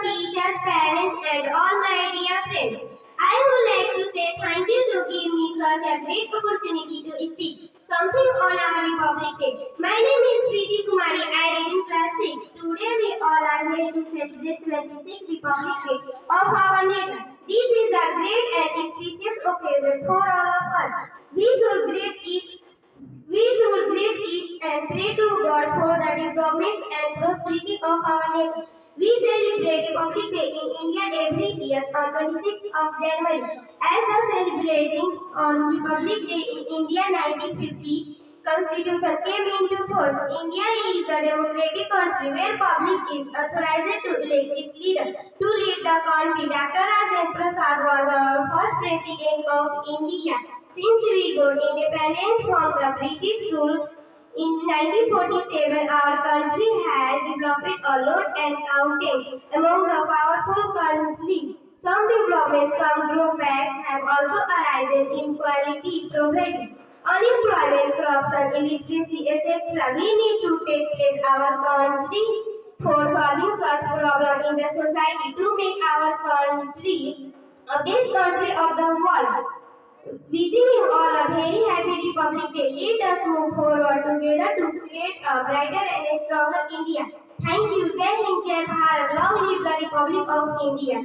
teachers, parents, and all my dear friends. I would like to say thank you to give me such a great opportunity to speak something on our Republic Day. My name is Preeti Kumari. I read in class 6. Today we all are here to celebrate 26th Republic Day of our nation. This is a great and auspicious occasion for all of us. We should greet each and pray to God for the development and prosperity of our nation. We celebrate Republic Day in India every year on 26th of January. As the celebrating on Republic Day in India 1950, Constitution came into force. India is a democratic country where public is authorized to elect its leader. To lead the country, Dr. Rajendra Prasad was our first president of India. Since we got independence from the British rule in 1947, our country has developed a lot and counting among the powerful countries. Some developments, some drawbacks have also arisen in quality provided. Unemployment, corruption, illiteracy, etc. We need to take care our country for solving such problems in the society to make our country a best country of the world. Wishing you all a very happy Republic Day. Let us move forward together to create a brighter and a stronger India. Thank you. Jai Hind, Jai Bharat. Long live the Republic of India.